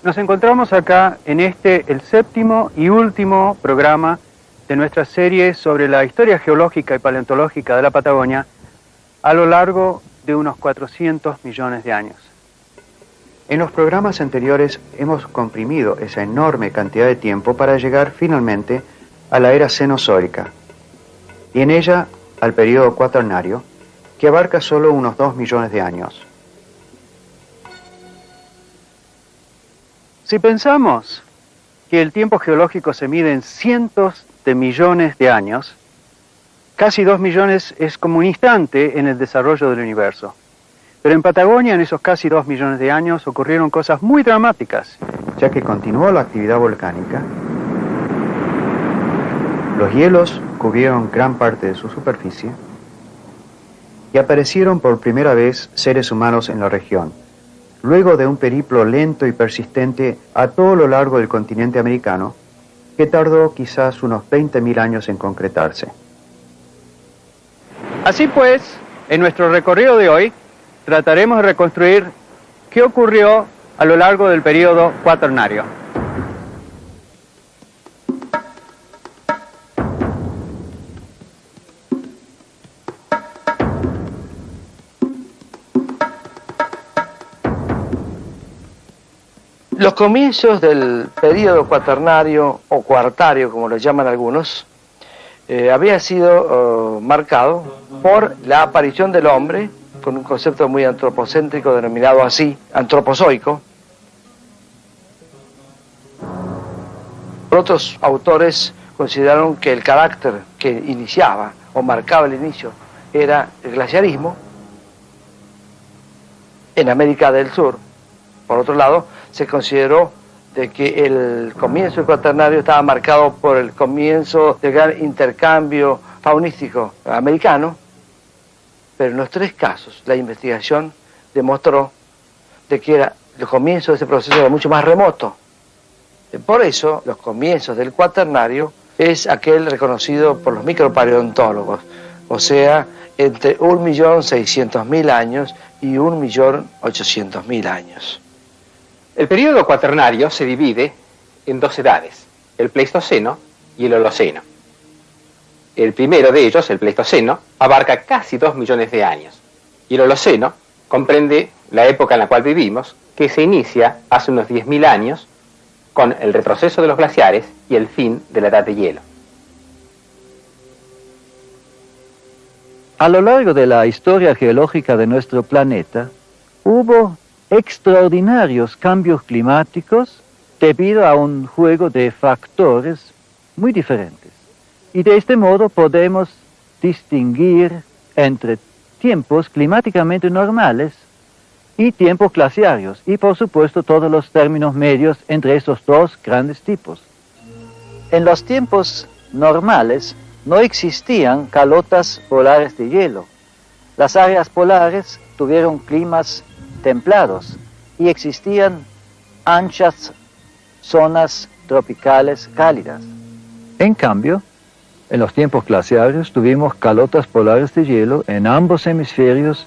Nos encontramos acá en el séptimo y último programa de nuestra serie sobre la historia geológica y paleontológica de la Patagonia a lo largo de unos 400 millones de años. En los programas anteriores hemos comprimido esa enorme cantidad de tiempo para llegar finalmente a la era cenozoica y en ella al periodo cuaternario, que abarca solo unos 2 millones de años. Si pensamos que el tiempo geológico se mide en cientos de millones de años, casi 2 millones es como un instante en el desarrollo del universo. Pero en Patagonia, en esos casi 2 millones de años, ocurrieron cosas muy dramáticas, ya que continuó la actividad volcánica, los hielos cubrieron gran parte de su superficie y aparecieron por primera vez seres humanos en la región, luego de un periplo lento y persistente a todo lo largo del continente americano, que tardó quizás unos 20.000 años en concretarse. Así pues, en nuestro recorrido de hoy, trataremos de reconstruir qué ocurrió a lo largo del periodo cuaternario. Los comienzos del período cuaternario o cuartario, como lo llaman algunos, había sido marcado por la aparición del hombre, con un concepto muy antropocéntrico denominado así, antropozoico. Otros autores consideraron que el carácter que iniciaba o marcaba el inicio era el glaciarismo en América del Sur. Por otro lado, se consideró de que el comienzo del cuaternario estaba marcado por el comienzo del gran intercambio faunístico americano, pero en los tres casos la investigación demostró de que el comienzo de ese proceso era mucho más remoto. Por eso, los comienzos del cuaternario es aquel reconocido por los micropaleontólogos, o sea, entre 1.600.000 años y 1.800.000 años. El período cuaternario se divide en dos edades, el Pleistoceno y el Holoceno. El primero de ellos, el Pleistoceno, abarca casi 2 millones de años, y el Holoceno comprende la época en la cual vivimos, que se inicia hace unos 10.000 años con el retroceso de los glaciares y el fin de la edad de hielo. A lo largo de la historia geológica de nuestro planeta, hubo extraordinarios cambios climáticos debido a un juego de factores muy diferentes. Y de este modo podemos distinguir entre tiempos climáticamente normales y tiempos glaciarios, y por supuesto todos los términos medios entre esos dos grandes tipos. En los tiempos normales no existían calotas polares de hielo. Las áreas polares tuvieron climas templados y existían anchas zonas tropicales cálidas. En cambio, en los tiempos glaciarios tuvimos calotas polares de hielo en ambos hemisferios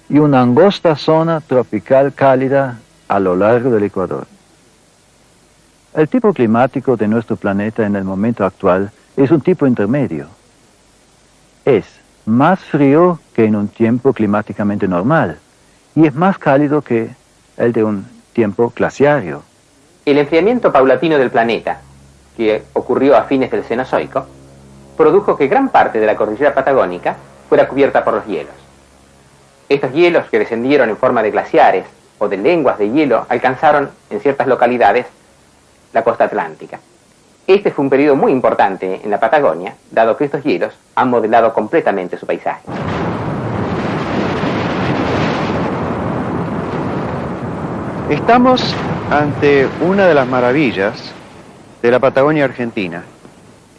y una angosta zona tropical cálida a lo largo del Ecuador. El tipo climático de nuestro planeta en el momento actual es un tipo intermedio. Es más frío que en un tiempo climáticamente normal y es más cálido que el de un tiempo glaciario. El enfriamiento paulatino del planeta, que ocurrió a fines del Cenozoico, produjo que gran parte de la cordillera patagónica fuera cubierta por los hielos. Estos hielos, que descendieron en forma de glaciares o de lenguas de hielo, alcanzaron en ciertas localidades la costa atlántica. Este fue un periodo muy importante en la Patagonia, dado que estos hielos han modelado completamente su paisaje. Estamos ante una de las maravillas de la Patagonia argentina,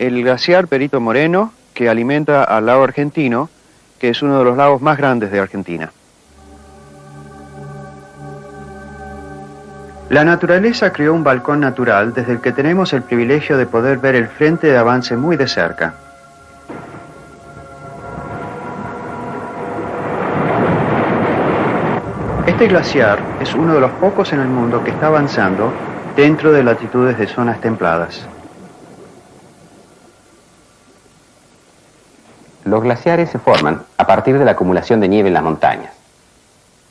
el glaciar Perito Moreno, que alimenta al lago argentino, que es uno de los lagos más grandes de Argentina. La naturaleza creó un balcón natural desde el que tenemos el privilegio de poder ver el frente de avance muy de cerca. Este glaciar es uno de los pocos en el mundo que está avanzando dentro de latitudes de zonas templadas. Los glaciares se forman a partir de la acumulación de nieve en las montañas.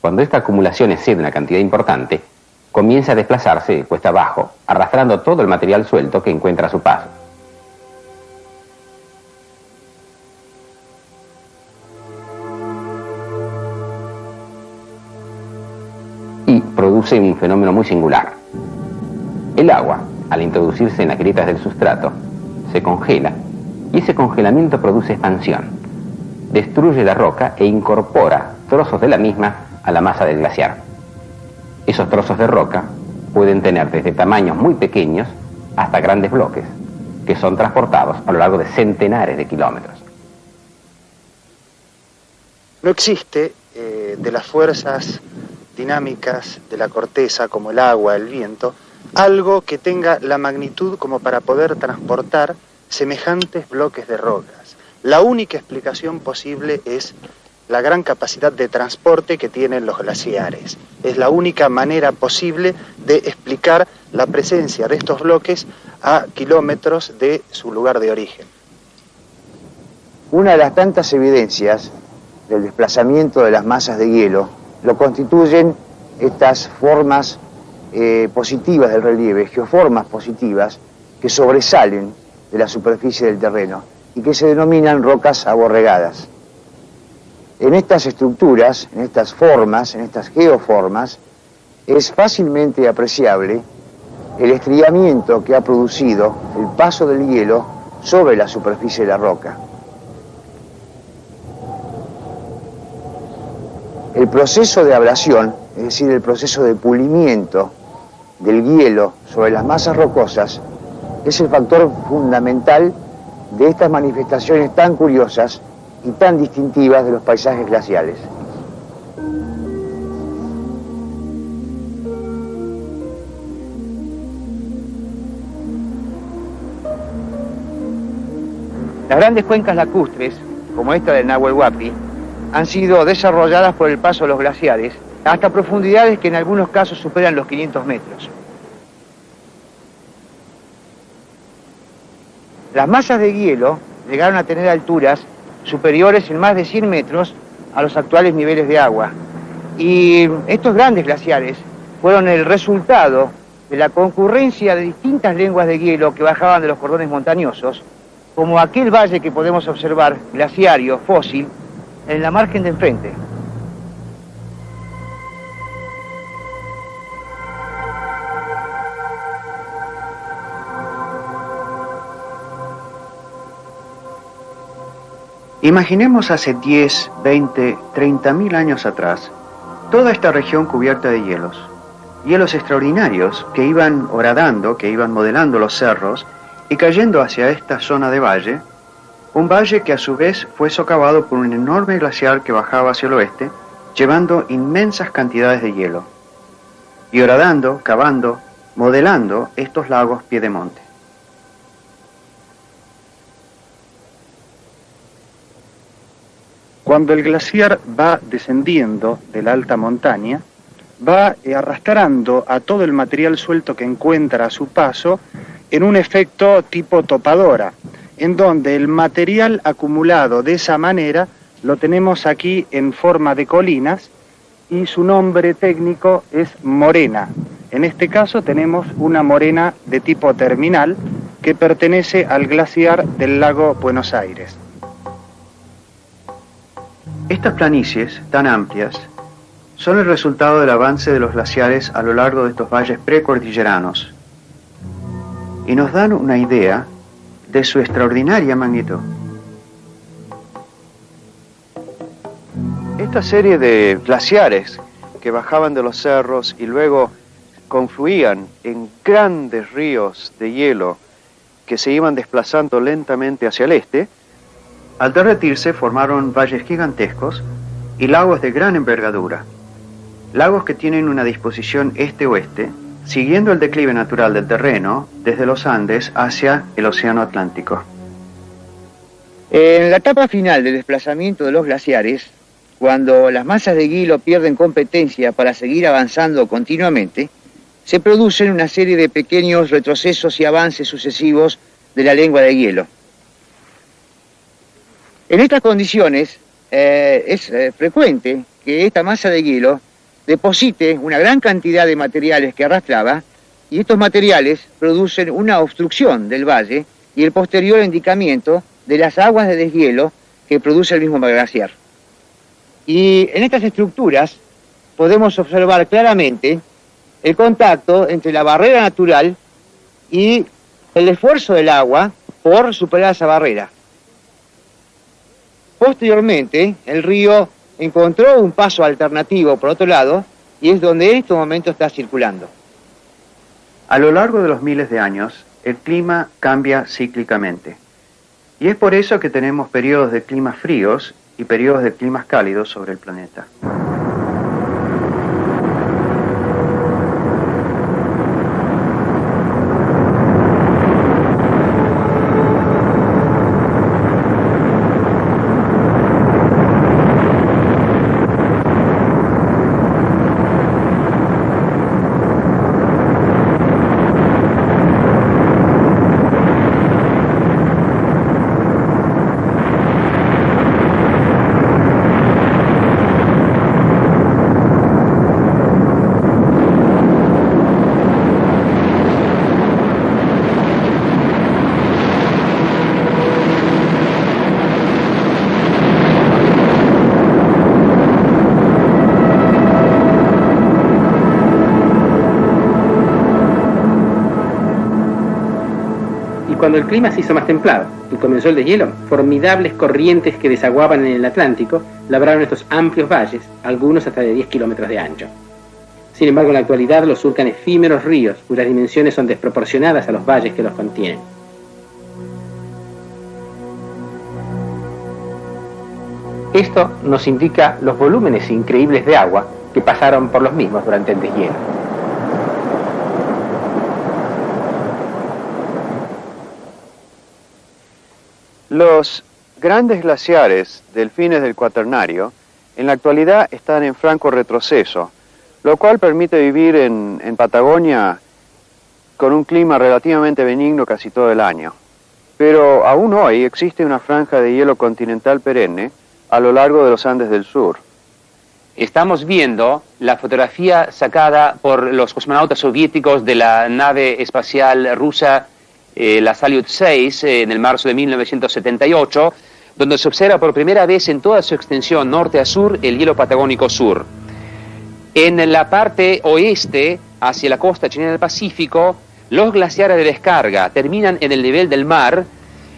Cuando esta acumulación excede una cantidad importante, comienza a desplazarse cuesta abajo, arrastrando todo el material suelto que encuentra a su paso. Y produce un fenómeno muy singular. El agua, al introducirse en las grietas del sustrato, se congela, y ese congelamiento produce expansión. Destruye la roca e incorpora trozos de la misma a la masa del glaciar. Esos trozos de roca pueden tener desde tamaños muy pequeños hasta grandes bloques, que son transportados a lo largo de centenares de kilómetros. No existe de las fuerzas dinámicas de la corteza, como el agua, el viento, algo que tenga la magnitud como para poder transportar semejantes bloques de rocas. La única explicación posible es la gran capacidad de transporte que tienen los glaciares. Es la única manera posible de explicar la presencia de estos bloques a kilómetros de su lugar de origen. Una de las tantas evidencias del desplazamiento de las masas de hielo lo constituyen estas formas positivas del relieve, geoformas positivas que sobresalen de la superficie del terreno y que se denominan rocas aborregadas. En estas estructuras, en estas formas, en estas geoformas, es fácilmente apreciable el estriamiento que ha producido el paso del hielo sobre la superficie de la roca. El proceso de ablación, es decir, el proceso de pulimiento del hielo sobre las masas rocosas, es el factor fundamental de estas manifestaciones tan curiosas y tan distintivas de los paisajes glaciales. Las grandes cuencas lacustres, como esta del Nahuel Huapi, han sido desarrolladas por el paso de los glaciares hasta profundidades que en algunos casos superan los 500 metros. Las masas de hielo llegaron a tener alturas superiores en más de 100 metros a los actuales niveles de agua. Y estos grandes glaciares fueron el resultado de la concurrencia de distintas lenguas de hielo que bajaban de los cordones montañosos, como aquel valle que podemos observar, glaciario, fósil, en la margen de enfrente. Imaginemos hace 10, 20, 30.000 años atrás, toda esta región cubierta de hielos. Hielos extraordinarios que iban horadando, que iban modelando los cerros y cayendo hacia esta zona de valle, un valle que a su vez fue socavado por un enorme glaciar que bajaba hacia el oeste, llevando inmensas cantidades de hielo, y horadando, cavando, modelando estos lagos piedemonte. Cuando el glaciar va descendiendo de la alta montaña, va arrastrando a todo el material suelto que encuentra a su paso en un efecto tipo topadora, en donde el material acumulado de esa manera lo tenemos aquí en forma de colinas y su nombre técnico es morena. En este caso tenemos una morena de tipo terminal que pertenece al glaciar del lago Buenos Aires. Estas planicies tan amplias son el resultado del avance de los glaciares a lo largo de estos valles precordilleranos y nos dan una idea de su extraordinaria magnitud. Esta serie de glaciares que bajaban de los cerros y luego confluían en grandes ríos de hielo que se iban desplazando lentamente hacia el este, al derretirse formaron valles gigantescos y lagos de gran envergadura. Lagos que tienen una disposición este-oeste, siguiendo el declive natural del terreno desde los Andes hacia el Océano Atlántico. En la etapa final del desplazamiento de los glaciares, cuando las masas de hielo pierden competencia para seguir avanzando continuamente, se producen una serie de pequeños retrocesos y avances sucesivos de la lengua de hielo. En estas condiciones es frecuente que esta masa de hielo deposite una gran cantidad de materiales que arrastraba, y estos materiales producen una obstrucción del valle y el posterior indicamiento de las aguas de deshielo que produce el mismo glaciar. Y en estas estructuras podemos observar claramente el contacto entre la barrera natural y el esfuerzo del agua por superar esa barrera. Posteriormente, el río encontró un paso alternativo por otro lado, y es donde en este momento está circulando. A lo largo de los miles de años, el clima cambia cíclicamente. Y es por eso que tenemos periodos de climas fríos y periodos de climas cálidos sobre el planeta. Cuando el clima se hizo más templado y comenzó el deshielo, formidables corrientes que desaguaban en el Atlántico labraron estos amplios valles, algunos hasta de 10 kilómetros de ancho. Sin embargo, en la actualidad los surcan efímeros ríos, cuyas dimensiones son desproporcionadas a los valles que los contienen. Esto nos indica los volúmenes increíbles de agua que pasaron por los mismos durante el deshielo. Los grandes glaciares del fines del Cuaternario en la actualidad están en franco retroceso, lo cual permite vivir en Patagonia con un clima relativamente benigno casi todo el año. Pero aún hoy existe una franja de hielo continental perenne a lo largo de los Andes del Sur. Estamos viendo la fotografía sacada por los cosmonautas soviéticos de la nave espacial rusa la Salyut 6 en el marzo de 1978, donde se observa por primera vez en toda su extensión norte a sur el hielo patagónico sur. En la parte oeste, hacia la costa chilena del Pacífico, los glaciares de descarga terminan en el nivel del mar,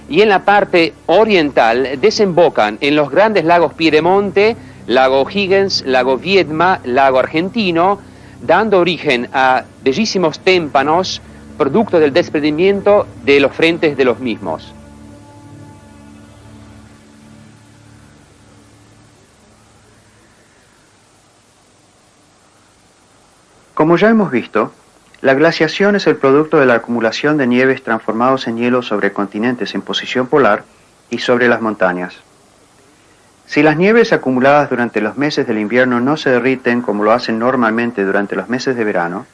y en la parte oriental desembocan en los grandes lagos Piedemonte, lago Higgins, lago Viedma, lago Argentino, dando origen a bellísimos témpanos, producto del desprendimiento de los frentes de los mismos. Como ya hemos visto, la glaciación es el producto de la acumulación de nieves transformados en hielo sobre continentes en posición polar y sobre las montañas. Si las nieves acumuladas durante los meses del invierno no se derriten como lo hacen normalmente durante los meses de verano,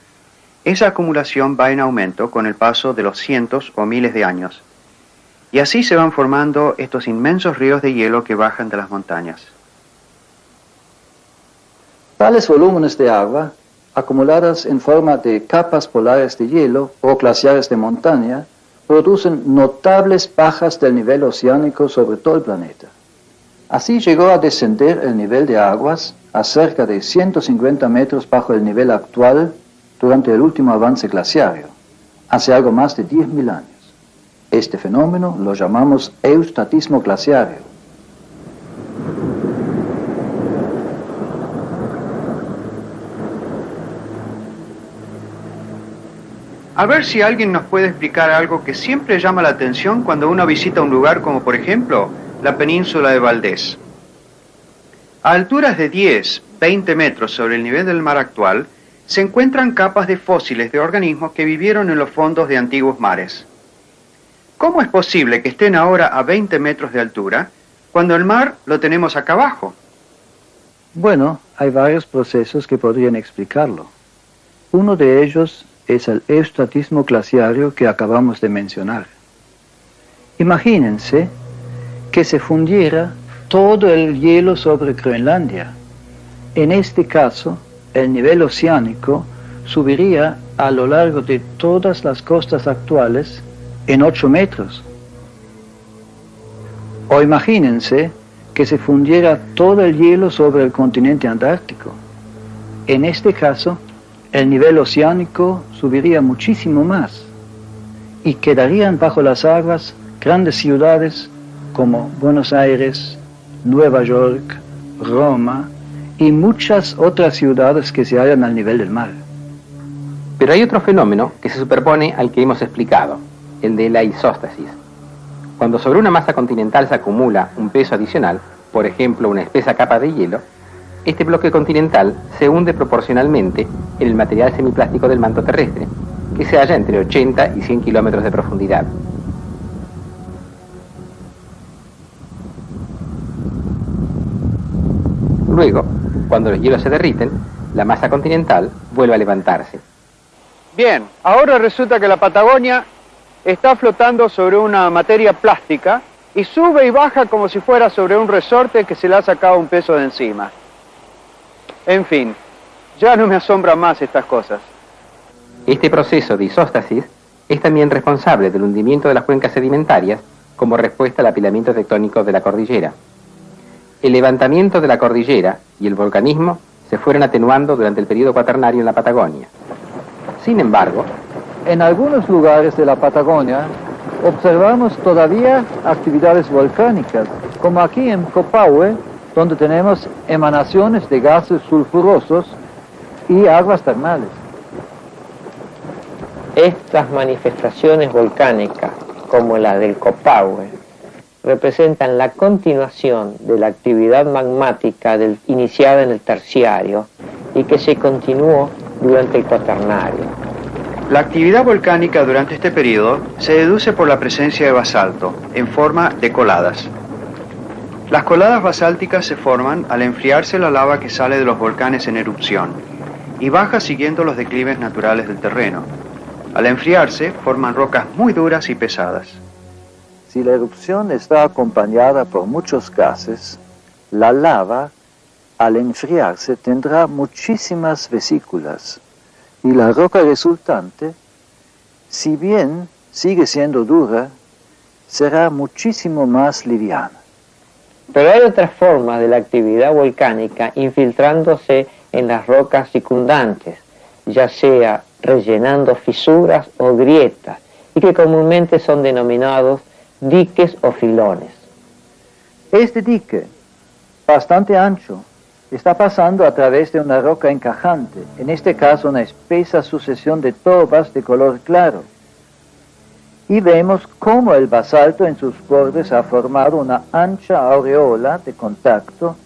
esa acumulación va en aumento con el paso de los cientos o miles de años, y así se van formando estos inmensos ríos de hielo que bajan de las montañas. Tales volúmenes de agua, acumuladas en forma de capas polares de hielo o glaciares de montaña, producen notables bajas del nivel oceánico sobre todo el planeta. Así llegó a descender el nivel de aguas a cerca de 150 metros bajo el nivel actual durante el último avance glaciario, hace algo más de 10.000 años. Este fenómeno lo llamamos eustatismo glaciario. A ver si alguien nos puede explicar algo que siempre llama la atención cuando uno visita un lugar como por ejemplo la península de Valdés. A alturas de 10, 20 metros sobre el nivel del mar actual, se encuentran capas de fósiles de organismos que vivieron en los fondos de antiguos mares. ¿Cómo es posible que estén ahora a 20 metros de altura cuando el mar lo tenemos acá abajo? Bueno, hay varios procesos que podrían explicarlo. Uno de ellos es el eustratismo glaciario que acabamos de mencionar. Imagínense que se fundiera todo el hielo sobre Groenlandia. En este caso, el nivel oceánico subiría a lo largo de todas las costas actuales en 8 metros. O imagínense que se fundiera todo el hielo sobre el continente antártico. En este caso, el nivel oceánico subiría muchísimo más y quedarían bajo las aguas grandes ciudades como Buenos Aires, Nueva York, Roma y muchas otras ciudades que se hallan al nivel del mar. Pero hay otro fenómeno que se superpone al que hemos explicado, el de la isóstasis. Cuando sobre una masa continental se acumula un peso adicional, por ejemplo una espesa capa de hielo, este bloque continental se hunde proporcionalmente en el material semiplástico del manto terrestre, que se halla entre 80 y 100 kilómetros de profundidad. Luego, cuando los hielos se derriten, la masa continental vuelve a levantarse. Bien, ahora resulta que la Patagonia está flotando sobre una materia plástica y sube y baja como si fuera sobre un resorte que se le ha sacado un peso de encima. En fin, ya no me asombran más estas cosas. Este proceso de isóstasis es también responsable del hundimiento de las cuencas sedimentarias como respuesta al apilamiento tectónico de la cordillera. El levantamiento de la cordillera y el volcanismo se fueron atenuando durante el periodo cuaternario en la Patagonia. Sin embargo, en algunos lugares de la Patagonia observamos todavía actividades volcánicas, como aquí en Copahue, donde tenemos emanaciones de gases sulfurosos y aguas termales. Estas manifestaciones volcánicas, como la del Copahue, representan la continuación de la actividad magmática iniciada en el Terciario y que se continuó durante el Cuaternario. La actividad volcánica durante este periodo se deduce por la presencia de basalto, en forma de coladas. Las coladas basálticas se forman al enfriarse la lava que sale de los volcanes en erupción y baja siguiendo los declives naturales del terreno. Al enfriarse, forman rocas muy duras y pesadas. Si la erupción está acompañada por muchos gases, la lava, al enfriarse, tendrá muchísimas vesículas y la roca resultante, si bien sigue siendo dura, será muchísimo más liviana. Pero hay otras formas de la actividad volcánica infiltrándose en las rocas circundantes, ya sea rellenando fisuras o grietas, y que comúnmente son denominados diques o filones. Este dique, bastante ancho, está pasando a través de una roca encajante, en este caso una espesa sucesión de tobas de color claro. Y vemos cómo el basalto en sus bordes ha formado una ancha aureola de contacto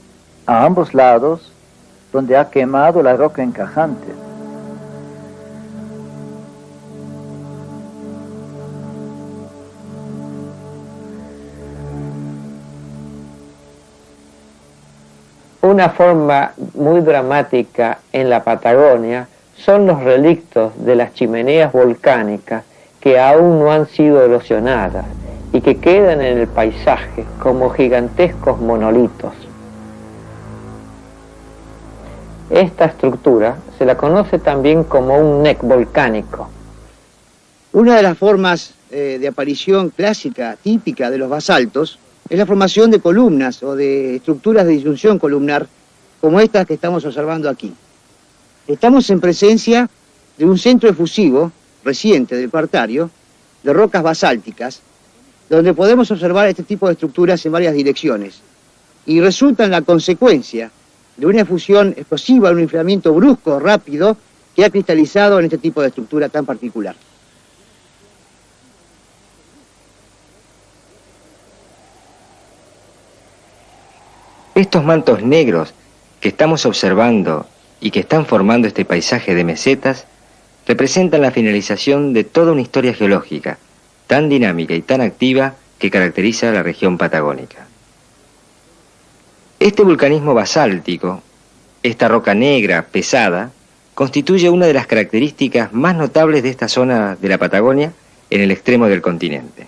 a ambos lados, donde ha quemado la roca encajante. Una forma muy dramática en la Patagonia son los relictos de las chimeneas volcánicas que aún no han sido erosionadas y que quedan en el paisaje como gigantescos monolitos. Esta estructura se la conoce también como un neck volcánico. Una de las formas de aparición clásica, típica de los basaltos, es la formación de columnas o de estructuras de disyunción columnar, como estas que estamos observando aquí. Estamos en presencia de un centro efusivo reciente del Cuartario, de rocas basálticas, donde podemos observar este tipo de estructuras en varias direcciones, y resultan la consecuencia de una efusión explosiva, un enfriamiento brusco, rápido, que ha cristalizado en este tipo de estructura tan particular. Estos mantos negros que estamos observando y que están formando este paisaje de mesetas representan la finalización de toda una historia geológica tan dinámica y tan activa que caracteriza a la región patagónica. Este vulcanismo basáltico, esta roca negra, pesada, constituye una de las características más notables de esta zona de la Patagonia en el extremo del continente.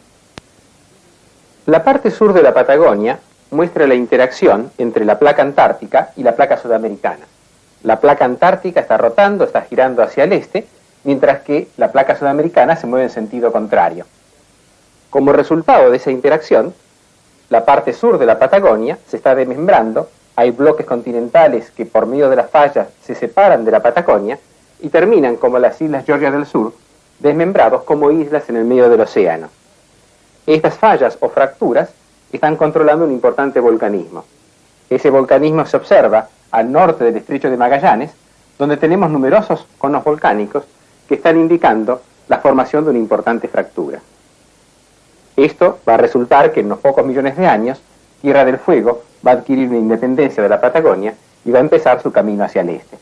La parte sur de la Patagonia muestra la interacción entre la placa antártica y la placa sudamericana. La placa antártica está rotando, está girando hacia el este, mientras que la placa sudamericana se mueve en sentido contrario. Como resultado de esa interacción, la parte sur de la Patagonia se está desmembrando, hay bloques continentales que por medio de las fallas se separan de la Patagonia y terminan como las islas Georgia del Sur, desmembrados como islas en el medio del océano. Estas fallas o fracturas están controlando un importante volcanismo. Ese volcanismo se observa al norte del estrecho de Magallanes, donde tenemos numerosos conos volcánicos que están indicando la formación de una importante fractura. Esto va a resultar que en unos pocos millones de años, Tierra del Fuego va a adquirir una independencia de la Patagonia y va a empezar su camino hacia el este.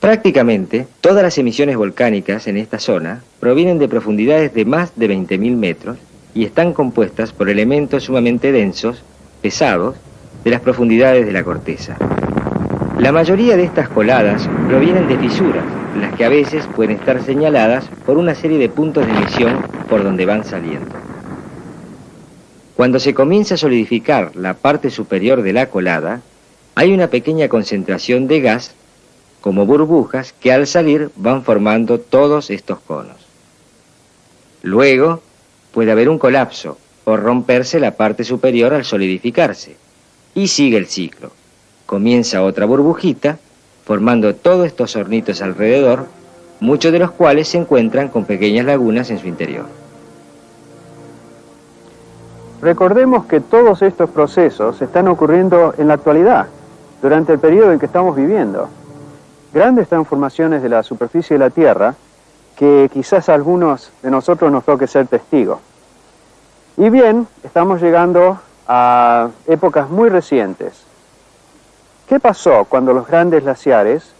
Prácticamente todas las emisiones volcánicas en esta zona provienen de profundidades de más de 20.000 metros y están compuestas por elementos sumamente densos, pesados, de las profundidades de la corteza. La mayoría de estas coladas provienen de fisuras, las que a veces pueden estar señaladas por una serie de puntos de emisión por donde van saliendo. Cuando se comienza a solidificar la parte superior de la colada, hay una pequeña concentración de gas, como burbujas, que al salir van formando todos estos conos. Luego puede haber un colapso o romperse la parte superior al solidificarse, y sigue el ciclo. Comienza otra burbujita, formando todos estos hornitos alrededor, muchos de los cuales se encuentran con pequeñas lagunas en su interior. Recordemos que todos estos procesos están ocurriendo en la actualidad, durante el periodo en que estamos viviendo. Grandes transformaciones de la superficie de la Tierra que quizás a algunos de nosotros nos toque ser testigos. Y bien, estamos llegando a épocas muy recientes. ¿Qué pasó cuando los grandes glaciares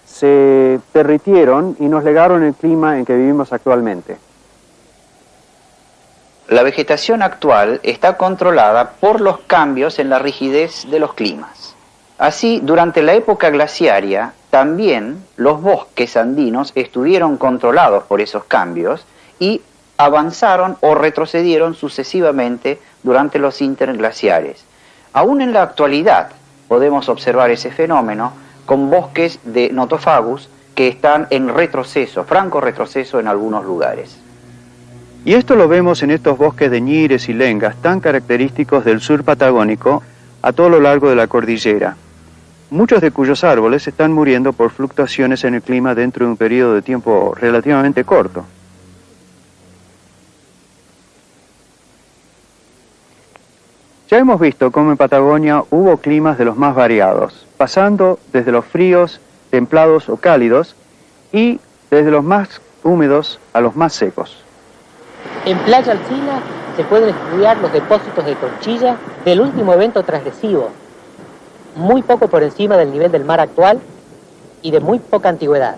se derritieron y nos legaron el clima en que vivimos actualmente? La vegetación actual está controlada por los cambios en la rigidez de los climas. Así, durante la época glaciaria, también los bosques andinos estuvieron controlados por esos cambios y avanzaron o retrocedieron sucesivamente durante los interglaciares. Aún en la actualidad podemos observar ese fenómeno con bosques de Nothofagus que están en retroceso, franco retroceso en algunos lugares. Y esto lo vemos en estos bosques de ñires y lengas tan característicos del sur patagónico a todo lo largo de la cordillera, muchos de cuyos árboles están muriendo por fluctuaciones en el clima dentro de un periodo de tiempo relativamente corto. Ya hemos visto cómo en Patagonia hubo climas de los más variados, pasando desde los fríos, templados o cálidos, y desde los más húmedos a los más secos. En Playa Alsina se pueden estudiar los depósitos de conchilla del último evento transgresivo, muy poco por encima del nivel del mar actual y de muy poca antigüedad.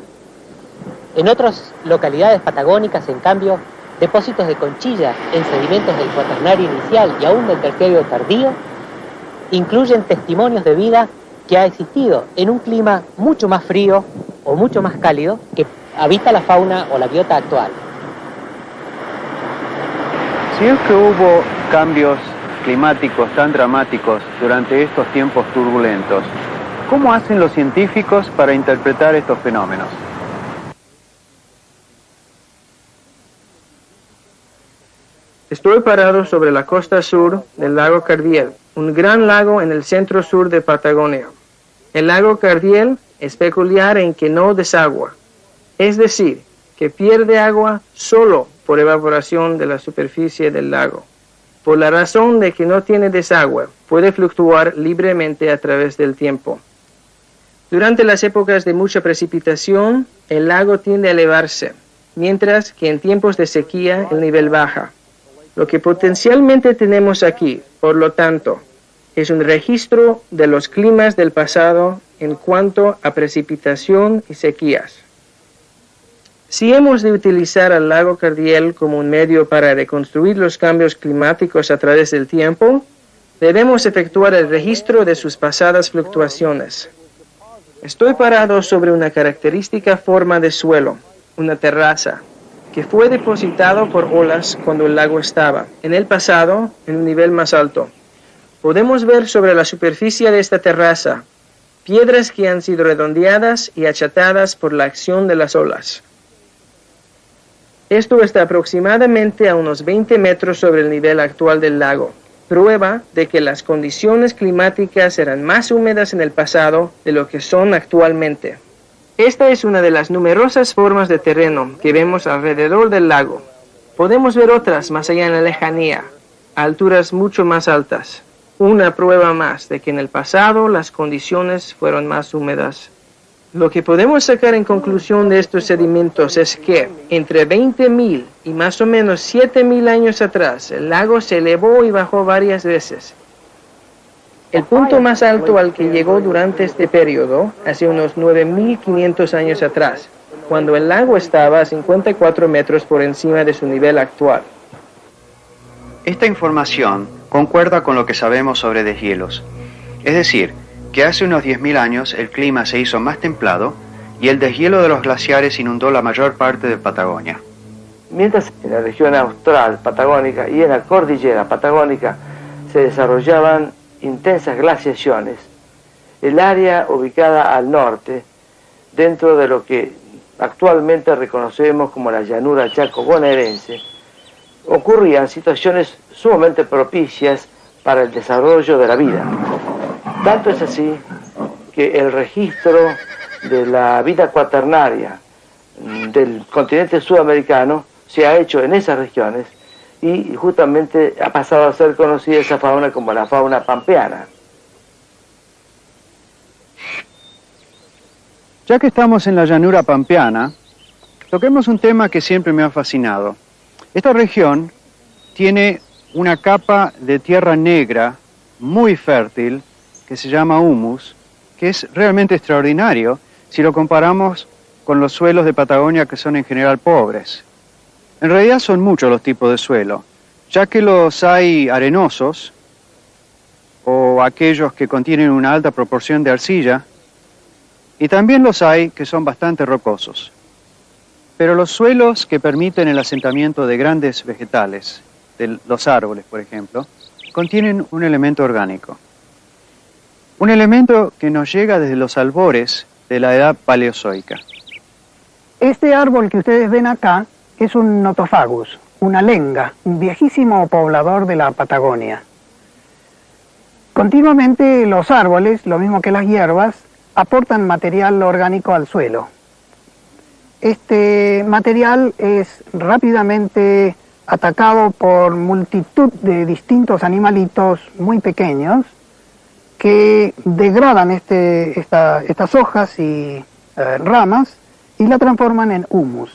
En otras localidades patagónicas, en cambio, depósitos de conchilla en sedimentos del cuaternario inicial y aún del terciario tardío incluyen testimonios de vida que ha existido en un clima mucho más frío o mucho más cálido que habita la fauna o la biota actual. Si es que hubo cambios climáticos tan dramáticos durante estos tiempos turbulentos, ¿cómo hacen los científicos para interpretar estos fenómenos? Estoy parado sobre la costa sur del lago Cardiel, un gran lago en el centro sur de Patagonia. El lago Cardiel es peculiar en que no desagua, es decir, que pierde agua solo por evaporación de la superficie del lago. Por la razón de que no tiene desagüe, puede fluctuar libremente a través del tiempo. Durante las épocas de mucha precipitación, el lago tiende a elevarse, mientras que en tiempos de sequía el nivel baja. Lo que potencialmente tenemos aquí, por lo tanto, es un registro de los climas del pasado en cuanto a precipitación y sequías. Si hemos de utilizar al lago Cardiel como un medio para reconstruir los cambios climáticos a través del tiempo, debemos efectuar el registro de sus pasadas fluctuaciones. Estoy parado sobre una característica forma de suelo, una terraza, que fue depositado por olas cuando el lago estaba, en el pasado, en un nivel más alto. Podemos ver sobre la superficie de esta terraza piedras que han sido redondeadas y achatadas por la acción de las olas. Esto está aproximadamente a unos 20 metros sobre el nivel actual del lago, prueba de que las condiciones climáticas eran más húmedas en el pasado de lo que son actualmente. Esta es una de las numerosas formas de terreno que vemos alrededor del lago. Podemos ver otras más allá en la lejanía, a alturas mucho más altas. Una prueba más de que en el pasado las condiciones fueron más húmedas. Lo que podemos sacar en conclusión de estos sedimentos es que entre 20.000 y más o menos 7.000 años atrás el lago se elevó y bajó varias veces. El punto más alto al que llegó durante este periodo, hace unos 9.500 años atrás, cuando el lago estaba a 54 metros por encima de su nivel actual. Esta información concuerda con lo que sabemos sobre deshielos, es decir, que hace unos 10.000 años el clima se hizo más templado y el deshielo de los glaciares inundó la mayor parte de Patagonia. Mientras en la región austral patagónica y en la cordillera patagónica se desarrollaban intensas glaciaciones, el área ubicada al norte, dentro de lo que actualmente reconocemos como la llanura chaco-bonaerense, ocurrían situaciones sumamente propicias para el desarrollo de la vida. Tanto es así que el registro de la vida cuaternaria del continente sudamericano se ha hecho en esas regiones y justamente ha pasado a ser conocida esa fauna como la fauna pampeana. Ya que estamos en la llanura pampeana, toquemos un tema que siempre me ha fascinado. Esta región tiene una capa de tierra negra muy fértil que se llama humus, que es realmente extraordinario si lo comparamos con los suelos de Patagonia que son en general pobres. En realidad son muchos los tipos de suelo, ya que los hay arenosos o aquellos que contienen una alta proporción de arcilla, y también los hay que son bastante rocosos. Pero los suelos que permiten el asentamiento de grandes vegetales, de los árboles por ejemplo, contienen un elemento orgánico. Un elemento que nos llega desde los albores de la edad paleozoica. Este árbol que ustedes ven acá es un Nothofagus, una lenga, un viejísimo poblador de la Patagonia. Continuamente los árboles, lo mismo que las hierbas, aportan material orgánico al suelo. Este material es rápidamente atacado por multitud de distintos animalitos muy pequeños que degradan estas hojas y ramas y la transforman en humus.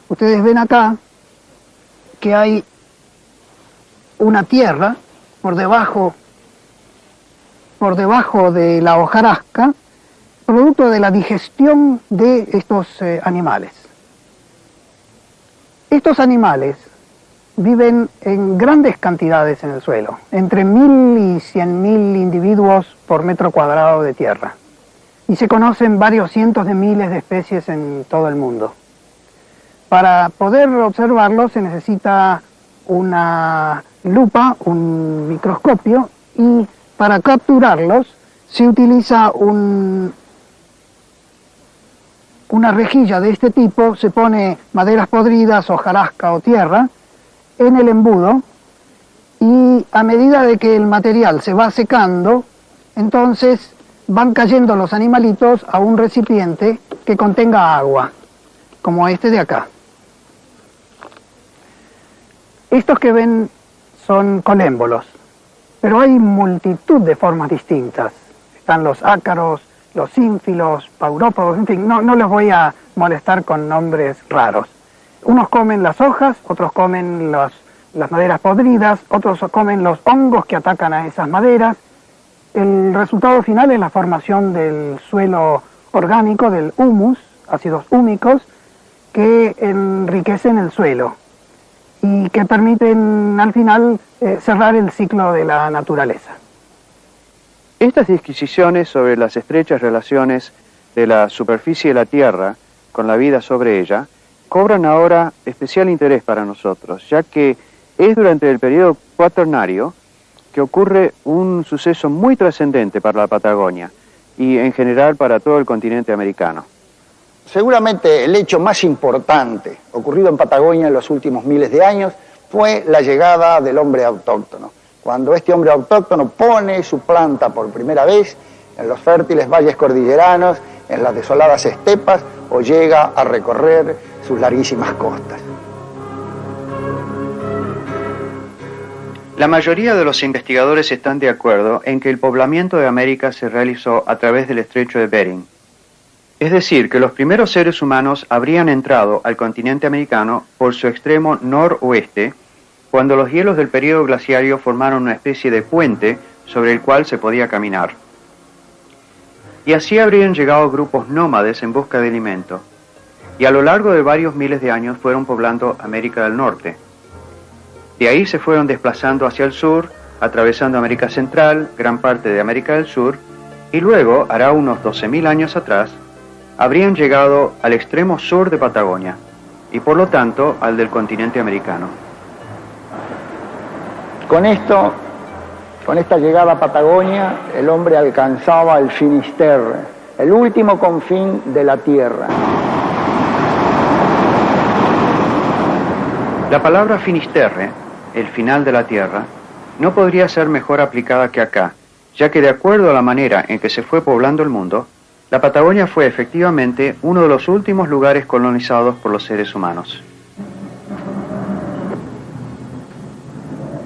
Ustedes ven acá que hay una tierra por debajo de la hojarasca, producto de la digestión de estos animales. Estos animales viven en grandes cantidades en el suelo, entre 1.000 y 100.000 individuos por metro cuadrado de tierra. Y se conocen varios cientos de miles de especies en todo el mundo. Para poder observarlos se necesita una lupa, un microscopio, y para capturarlos se utiliza una rejilla de este tipo, se pone maderas podridas, hojarasca o tierra en el embudo, y a medida de que el material se va secando, entonces van cayendo los animalitos a un recipiente que contenga agua, como este de acá. Estos que ven son colémbolos, pero hay multitud de formas distintas. Están los ácaros, los ínfilos, paurópodos, en fin, no les voy a molestar con nombres raros. Unos comen las hojas, otros comen las maderas podridas, otros comen los hongos que atacan a esas maderas, el resultado final es la formación del suelo orgánico, del humus, ácidos húmicos, que enriquecen el suelo y que permiten al final cerrar el ciclo de la naturaleza. Estas disquisiciones sobre las estrechas relaciones de la superficie de la Tierra con la vida sobre ella cobran ahora especial interés para nosotros, ya que es durante el periodo cuaternario que ocurre un suceso muy trascendente para la Patagonia y en general para todo el continente americano. Seguramente el hecho más importante ocurrido en Patagonia en los últimos miles de años fue la llegada del hombre autóctono. Cuando este hombre autóctono pone su planta por primera vez en los fértiles valles cordilleranos, en las desoladas estepas, o llega a recorrer sus larguísimas costas. La mayoría de los investigadores están de acuerdo en que el poblamiento de América se realizó a través del estrecho de Bering. Es decir, que los primeros seres humanos habrían entrado al continente americano por su extremo noroeste, cuando los hielos del período glaciario formaron una especie de puente sobre el cual se podía caminar. Y así habrían llegado grupos nómades en busca de alimento, y a lo largo de varios miles de años fueron poblando América del Norte. De ahí se fueron desplazando hacia el sur, atravesando América Central, gran parte de América del Sur, y luego, hará unos 12.000 años atrás, habrían llegado al extremo sur de Patagonia, y por lo tanto al del continente americano. Con esta llegada a Patagonia, el hombre alcanzaba el Finisterre, el último confín de la Tierra. La palabra Finisterre, el final de la Tierra, no podría ser mejor aplicada que acá, ya que de acuerdo a la manera en que se fue poblando el mundo, la Patagonia fue efectivamente uno de los últimos lugares colonizados por los seres humanos.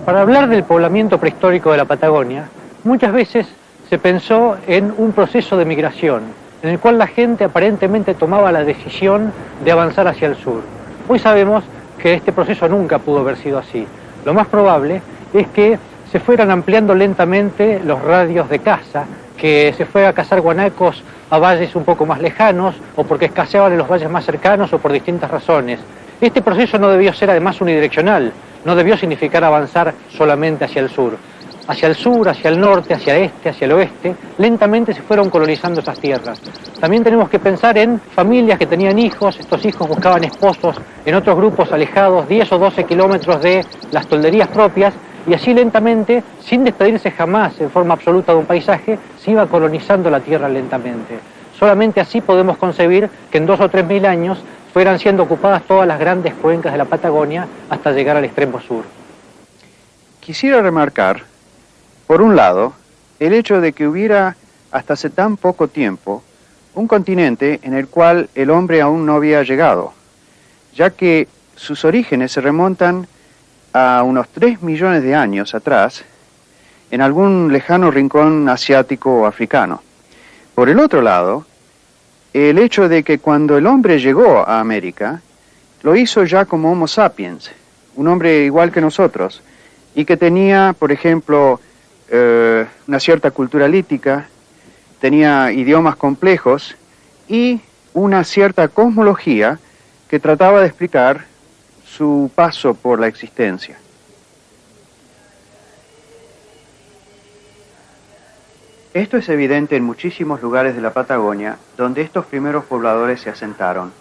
Para hablar del poblamiento prehistórico de la Patagonia, muchas veces se pensó en un proceso de migración, en el cual la gente aparentemente tomaba la decisión de avanzar hacia el sur. Hoy sabemos que este proceso nunca pudo haber sido así. Lo más probable es que se fueran ampliando lentamente los radios de caza, que se fue a cazar guanacos a valles un poco más lejanos, o porque escaseaban en los valles más cercanos, o por distintas razones. Este proceso no debió ser además unidireccional, no debió significar avanzar solamente hacia el sur. Hacia el sur, hacia el norte, hacia el este, hacia el oeste, lentamente se fueron colonizando esas tierras. También tenemos que pensar en familias que tenían hijos, estos hijos buscaban esposos en otros grupos alejados, 10 o 12 kilómetros de las tolderías propias, y así lentamente, sin despedirse jamás en forma absoluta de un paisaje, se iba colonizando la tierra lentamente. Solamente así podemos concebir que en 2 o 3 mil años fueran siendo ocupadas todas las grandes cuencas de la Patagonia hasta llegar al extremo sur. Quisiera remarcar, por un lado, el hecho de que hubiera, hasta hace tan poco tiempo, un continente en el cual el hombre aún no había llegado, ya que sus orígenes se remontan a unos 3 millones de años atrás, en algún lejano rincón asiático o africano. Por el otro lado, el hecho de que cuando el hombre llegó a América, lo hizo ya como Homo sapiens, un hombre igual que nosotros, y que tenía, por ejemplo, una cierta cultura lítica, tenía idiomas complejos y una cierta cosmología que trataba de explicar su paso por la existencia. Esto es evidente en muchísimos lugares de la Patagonia donde estos primeros pobladores se asentaron,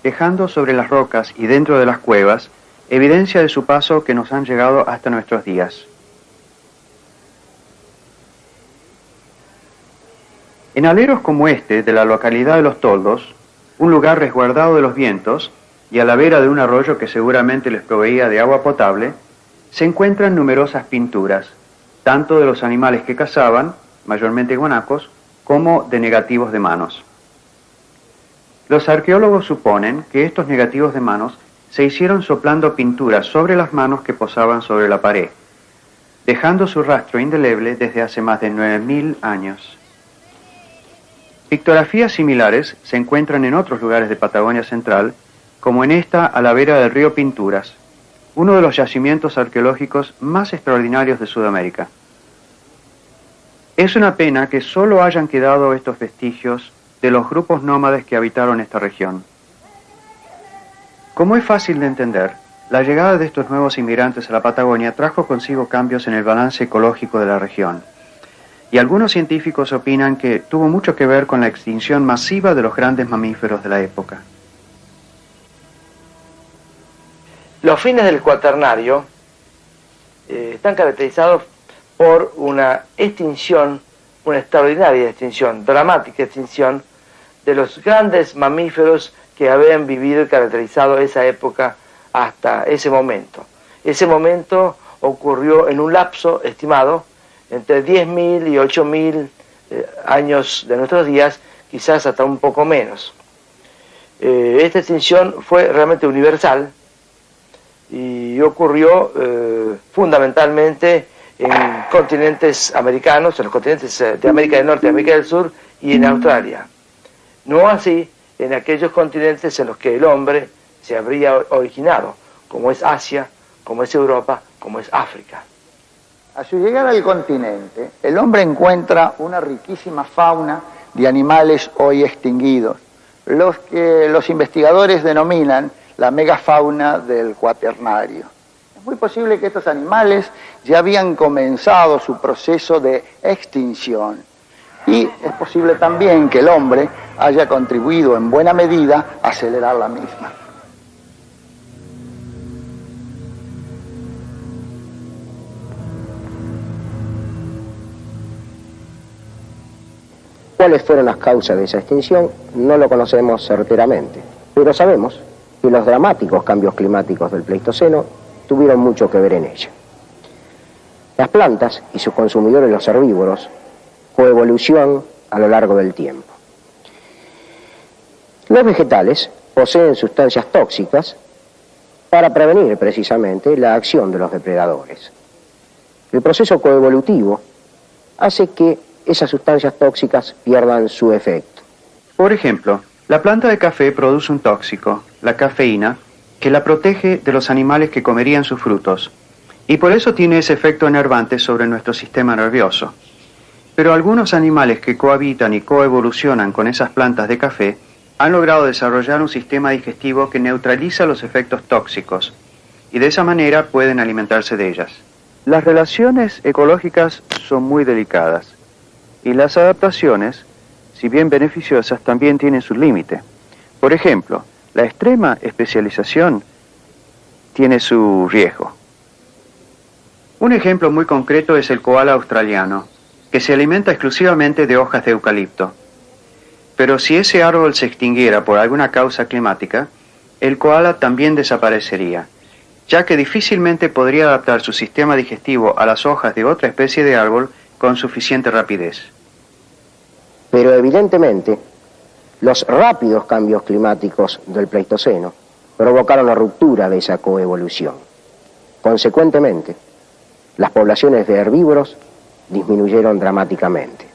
dejando sobre las rocas y dentro de las cuevas evidencia de su paso que nos han llegado hasta nuestros días. En aleros como este de la localidad de Los Toldos, un lugar resguardado de los vientos y a la vera de un arroyo que seguramente les proveía de agua potable, se encuentran numerosas pinturas, tanto de los animales que cazaban, mayormente guanacos, como de negativos de manos. Los arqueólogos suponen que estos negativos de manos se hicieron soplando pinturas sobre las manos que posaban sobre la pared, dejando su rastro indeleble desde hace más de 9.000 años. Pictografías similares se encuentran en otros lugares de Patagonia Central, como en esta a la vera del río Pinturas, uno de los yacimientos arqueológicos más extraordinarios de Sudamérica. Es una pena que solo hayan quedado estos vestigios de los grupos nómades que habitaron esta región. Como es fácil de entender, la llegada de estos nuevos inmigrantes a la Patagonia trajo consigo cambios en el balance ecológico de la región. Y algunos científicos opinan que tuvo mucho que ver con la extinción masiva de los grandes mamíferos de la época. Los fines del Cuaternario están caracterizados por una extinción, una extraordinaria extinción, dramática extinción de los grandes mamíferos que habían vivido y caracterizado esa época hasta ese momento. Ese momento ocurrió en un lapso estimado entre 10.000 y 8.000 años de nuestros días, quizás hasta un poco menos. Esta extinción fue realmente universal y ocurrió fundamentalmente en continentes americanos, en los continentes de América del Norte, América del Sur y en Australia. No así en aquellos continentes en los que el hombre se habría originado, como es Asia, como es Europa, como es África. A su llegada al continente, el hombre encuentra una riquísima fauna de animales hoy extinguidos, los que los investigadores denominan la megafauna del Cuaternario. Es muy posible que estos animales ya habían comenzado su proceso de extinción y es posible también que el hombre haya contribuido en buena medida a acelerar la misma. ¿Cuáles fueron las causas de esa extinción? No lo conocemos certeramente, pero sabemos que los dramáticos cambios climáticos del Pleistoceno tuvieron mucho que ver en ella. Las plantas y sus consumidores, los herbívoros, coevolución a lo largo del tiempo. Los vegetales poseen sustancias tóxicas para prevenir precisamente la acción de los depredadores. El proceso coevolutivo hace que esas sustancias tóxicas pierdan su efecto. Por ejemplo, la planta de café produce un tóxico, la cafeína, que la protege de los animales que comerían sus frutos, y por eso tiene ese efecto enervante sobre nuestro sistema nervioso. Pero algunos animales que cohabitan y coevolucionan con esas plantas de café han logrado desarrollar un sistema digestivo que neutraliza los efectos tóxicos, y de esa manera pueden alimentarse de ellas. Las relaciones ecológicas son muy delicadas, y las adaptaciones, si bien beneficiosas, también tienen su límite. Por ejemplo, la extrema especialización tiene su riesgo. Un ejemplo muy concreto es el koala australiano, que se alimenta exclusivamente de hojas de eucalipto. Pero si ese árbol se extinguiera por alguna causa climática, el koala también desaparecería, ya que difícilmente podría adaptar su sistema digestivo a las hojas de otra especie de árbol con suficiente rapidez. Pero evidentemente, los rápidos cambios climáticos del Pleistoceno provocaron la ruptura de esa coevolución. Consecuentemente, las poblaciones de herbívoros disminuyeron dramáticamente.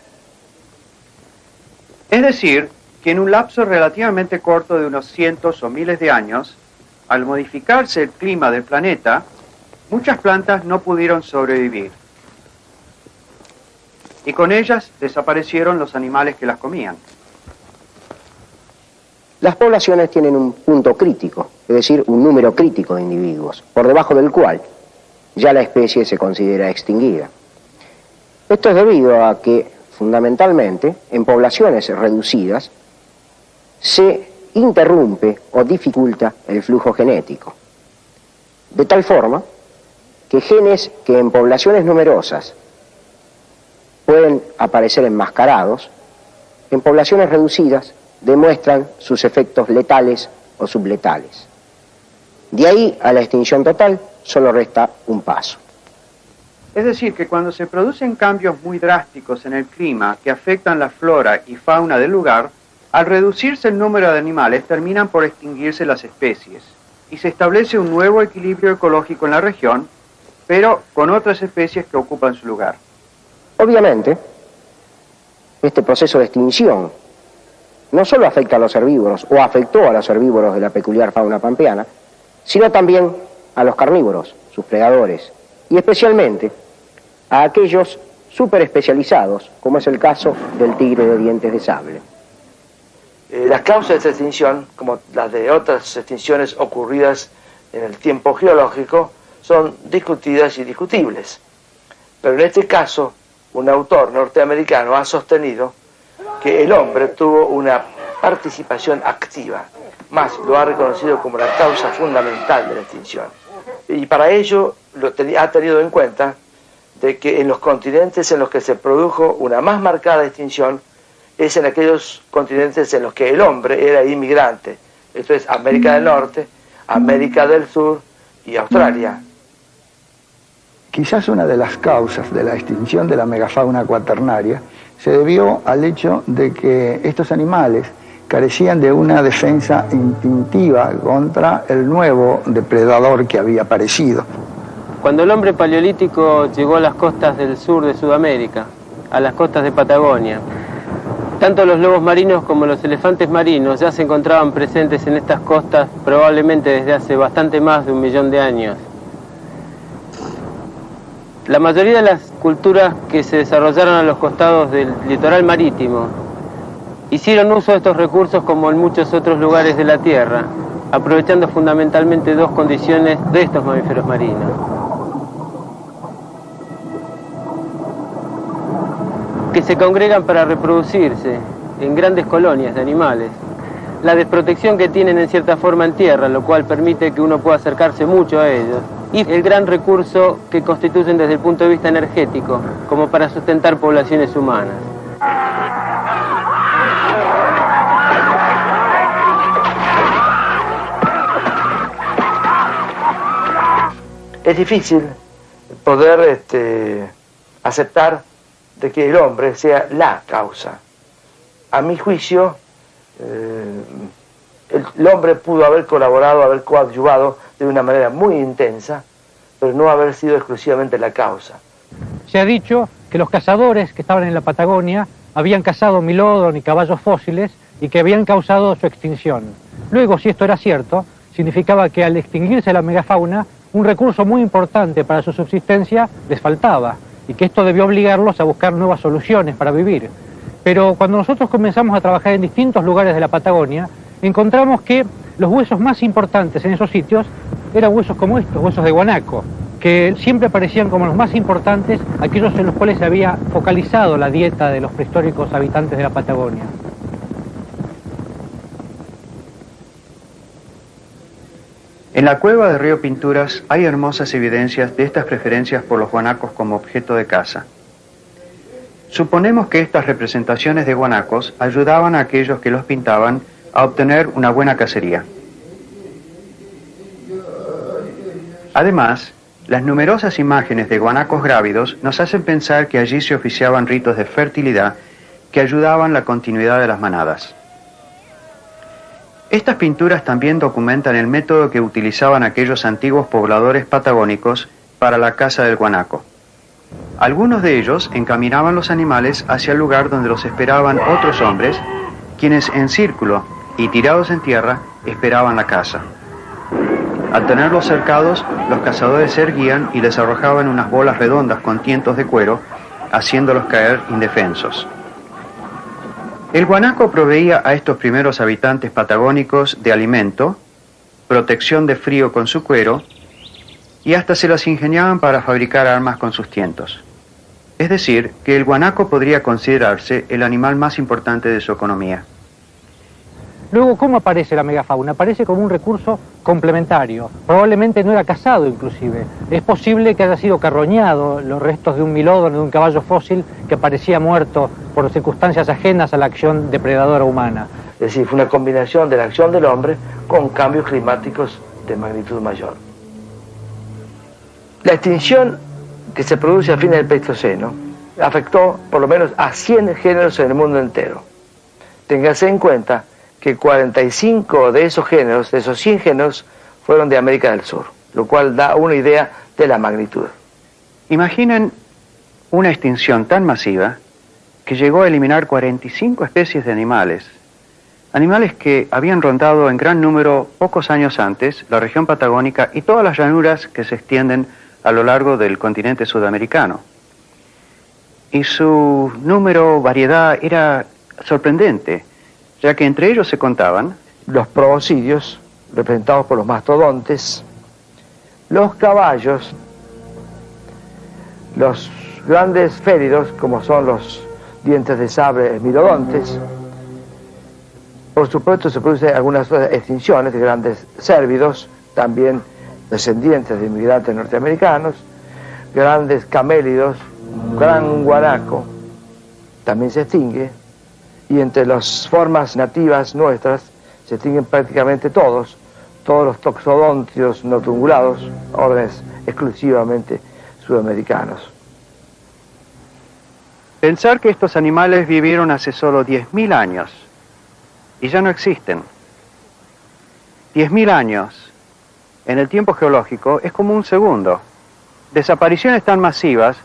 Es decir, que en un lapso relativamente corto de unos cientos o miles de años, al modificarse el clima del planeta, muchas plantas no pudieron sobrevivir. Y con ellas desaparecieron los animales que las comían. Las poblaciones tienen un punto crítico, es decir, un número crítico de individuos, por debajo del cual ya la especie se considera extinguida. Esto es debido a que, fundamentalmente, en poblaciones reducidas, se interrumpe o dificulta el flujo genético. De tal forma que genes que en poblaciones numerosas pueden aparecer enmascarados, en poblaciones reducidas demuestran sus efectos letales o subletales. De ahí a la extinción total solo resta un paso. Es decir, que cuando se producen cambios muy drásticos en el clima que afectan la flora y fauna del lugar, al reducirse el número de animales terminan por extinguirse las especies y se establece un nuevo equilibrio ecológico en la región, pero con otras especies que ocupan su lugar. Obviamente, este proceso de extinción no solo afecta a los herbívoros o afectó a los herbívoros de la peculiar fauna pampeana, sino también a los carnívoros, sus predadores, y especialmente a aquellos súper especializados, como es el caso del tigre de dientes de sable. Las causas de esta extinción, como las de otras extinciones ocurridas en el tiempo geológico, son discutidas y discutibles. Pero en este caso, un autor norteamericano ha sostenido que el hombre tuvo una participación activa, más lo ha reconocido como la causa fundamental de la extinción. Y para ello ha tenido en cuenta de que en los continentes en los que se produjo una más marcada extinción es en aquellos continentes en los que el hombre era inmigrante. Esto es América del Norte, América del Sur y Australia. Quizás una de las causas de la extinción de la megafauna cuaternaria se debió al hecho de que estos animales carecían de una defensa instintiva contra el nuevo depredador que había aparecido. Cuando el hombre paleolítico llegó a las costas del sur de Sudamérica, a las costas de Patagonia, tanto los lobos marinos como los elefantes marinos ya se encontraban presentes en estas costas probablemente desde hace bastante más de 1 millón de años. La mayoría de las culturas que se desarrollaron a los costados del litoral marítimo hicieron uso de estos recursos como en muchos otros lugares de la Tierra, aprovechando fundamentalmente 2 condiciones de estos mamíferos marinos. Que se congregan para reproducirse en grandes colonias de animales. La desprotección que tienen en cierta forma en tierra, lo cual permite que uno pueda acercarse mucho a ellos. Y el gran recurso que constituyen desde el punto de vista energético, como para sustentar poblaciones humanas. Es difícil poder aceptar de que el hombre sea la causa. A mi juicio, el hombre pudo haber colaborado, haber coadyuvado de una manera muy intensa, pero no haber sido exclusivamente la causa. Se ha dicho que los cazadores que estaban en la Patagonia habían cazado milodon y caballos fósiles y que habían causado su extinción. Luego, si esto era cierto, significaba que al extinguirse la megafauna, un recurso muy importante para su subsistencia les faltaba y que esto debió obligarlos a buscar nuevas soluciones para vivir. Pero cuando nosotros comenzamos a trabajar en distintos lugares de la Patagonia, encontramos que los huesos más importantes en esos sitios eran huesos como estos, huesos de guanaco, que siempre aparecían como los más importantes, aquellos en los cuales se había focalizado la dieta de los prehistóricos habitantes de la Patagonia. En la cueva de Río Pinturas hay hermosas evidencias de estas preferencias por los guanacos como objeto de caza. Suponemos que estas representaciones de guanacos ayudaban a aquellos que los pintaban a obtener una buena cacería. Además, las numerosas imágenes de guanacos grávidos nos hacen pensar que allí se oficiaban ritos de fertilidad que ayudaban la continuidad de las manadas. Estas pinturas también documentan el método que utilizaban aquellos antiguos pobladores patagónicos para la caza del guanaco. Algunos de ellos encaminaban los animales hacia el lugar donde los esperaban otros hombres, quienes en círculo y tirados en tierra esperaban la caza. Al tenerlos cercados, los cazadores se erguían y les arrojaban unas bolas redondas con tientos de cuero, haciéndolos caer indefensos. El guanaco proveía a estos primeros habitantes patagónicos de alimento, protección de frío con su cuero, y hasta se las ingeniaban para fabricar armas con sus tientos. Es decir, que el guanaco podría considerarse el animal más importante de su economía. Luego, ¿cómo aparece la megafauna? Aparece como un recurso complementario. Probablemente no era cazado, inclusive. Es posible que haya sido carroñado los restos de un milodon, de un caballo fósil que aparecía muerto por circunstancias ajenas a la acción depredadora humana. Es decir, fue una combinación de la acción del hombre con cambios climáticos de magnitud mayor. La extinción que se produce a fines del Pleistoceno afectó por lo menos a 100 géneros en el mundo entero. Téngase en cuenta que 45 de esos géneros, de esos 100 géneros, fueron de América del Sur, lo cual da una idea de la magnitud. Imaginen una extinción tan masiva que llegó a eliminar 45 especies de animales, animales que habían rondado en gran número pocos años antes la región patagónica y todas las llanuras que se extienden a lo largo del continente sudamericano. y su número, variedad, era sorprendente, ya que entre ellos se contaban los proboscidios, representados por los mastodontes, los caballos, los grandes félidos, como son los dientes de sable esmilodontes. Por supuesto, se producen algunas extinciones de grandes cérvidos, también descendientes de inmigrantes norteamericanos, grandes camélidos, gran guanaco, también se extingue, y entre las formas nativas nuestras se extinguen prácticamente todos los toxodontios notungulados, órdenes exclusivamente sudamericanos. Pensar que estos animales vivieron hace solo 10.000 años y ya no existen. 10.000 años en el tiempo geológico es como un segundo. Desapariciones tan masivas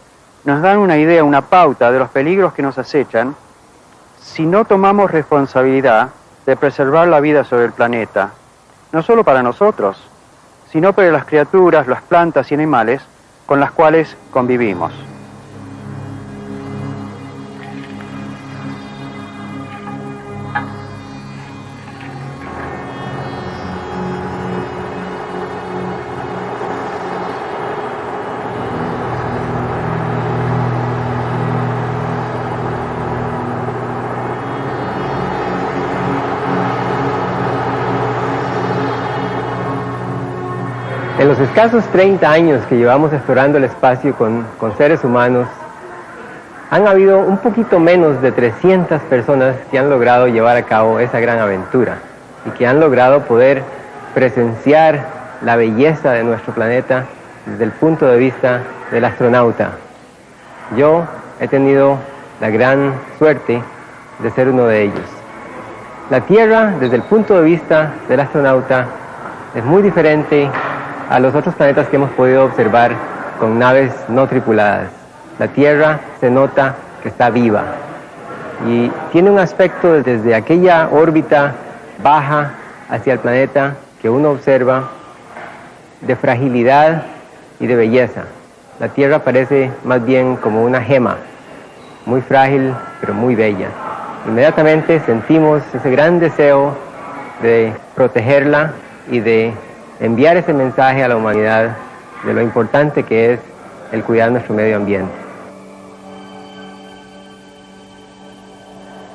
nos dan una idea, una pauta de los peligros que nos acechan si no tomamos responsabilidad de preservar la vida sobre el planeta, no solo para nosotros, sino para las criaturas, las plantas y animales con las cuales convivimos. En los escasos 30 años que llevamos explorando el espacio con seres humanos, han habido un poquito menos de 300 personas que han logrado llevar a cabo esa gran aventura y que han logrado poder presenciar la belleza de nuestro planeta desde el punto de vista del astronauta. Yo he tenido la gran suerte de ser uno de ellos. La Tierra, desde el punto de vista del astronauta, es muy diferente a los otros planetas que hemos podido observar con naves no tripuladas. La Tierra se nota que está viva y tiene un aspecto desde aquella órbita baja hacia el planeta que uno observa de fragilidad y de belleza. La Tierra parece más bien como una gema, muy frágil pero muy bella. Inmediatamente sentimos ese gran deseo de protegerla y de enviar ese mensaje a la humanidad de lo importante que es el cuidar nuestro medio ambiente.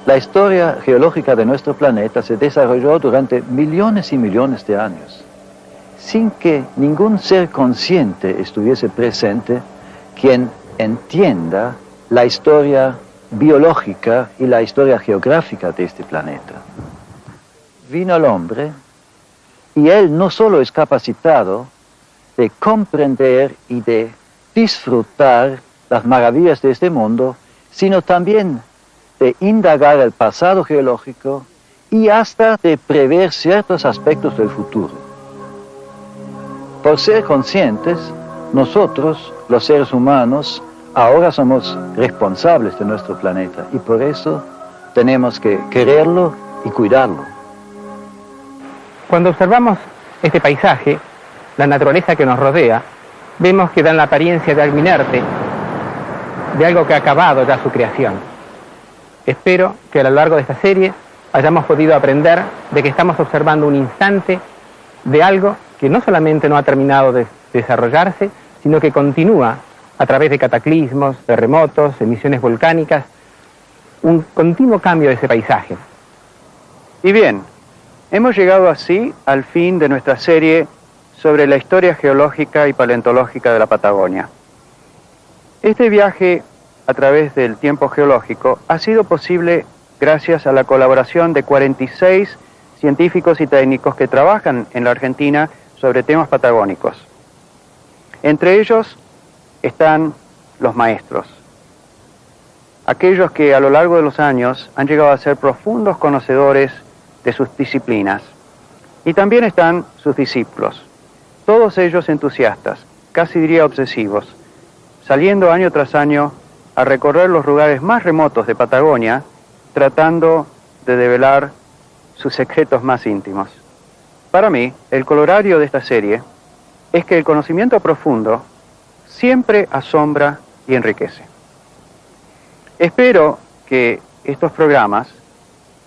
La historia geológica de nuestro planeta se desarrolló durante millones y millones de años, sin que ningún ser consciente estuviese presente quien entienda la historia biológica y la historia geográfica de este planeta. Vino el hombre y él no solo es capacitado de comprender y de disfrutar las maravillas de este mundo, sino también de indagar el pasado geológico y hasta de prever ciertos aspectos del futuro. Por ser conscientes, nosotros, los seres humanos, ahora somos responsables de nuestro planeta y por eso tenemos que quererlo y cuidarlo. Cuando observamos este paisaje, la naturaleza que nos rodea, vemos que dan la apariencia de algo inerte, de algo que ha acabado ya su creación. Espero que a lo largo de esta serie hayamos podido aprender de que estamos observando un instante de algo que no solamente no ha terminado de desarrollarse, sino que continúa a través de cataclismos, terremotos, emisiones volcánicas, un continuo cambio de ese paisaje. Y bien, hemos llegado así al fin de nuestra serie sobre la historia geológica y paleontológica de la Patagonia. Este viaje a través del tiempo geológico ha sido posible gracias a la colaboración de 46 científicos y técnicos que trabajan en la Argentina sobre temas patagónicos. Entre ellos están los maestros, aquellos que a lo largo de los años han llegado a ser profundos conocedores de sus disciplinas. Y también están sus discípulos, todos ellos entusiastas, casi diría obsesivos, saliendo año tras año a recorrer los lugares más remotos de Patagonia, tratando de develar sus secretos más íntimos. Para mí, el colorario de esta serie es que el conocimiento profundo siempre asombra y enriquece. Espero que estos programas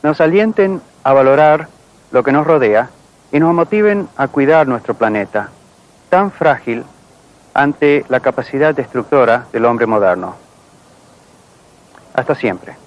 nos alienten a valorar lo que nos rodea y nos motiven a cuidar nuestro planeta, tan frágil ante la capacidad destructora del hombre moderno. Hasta siempre.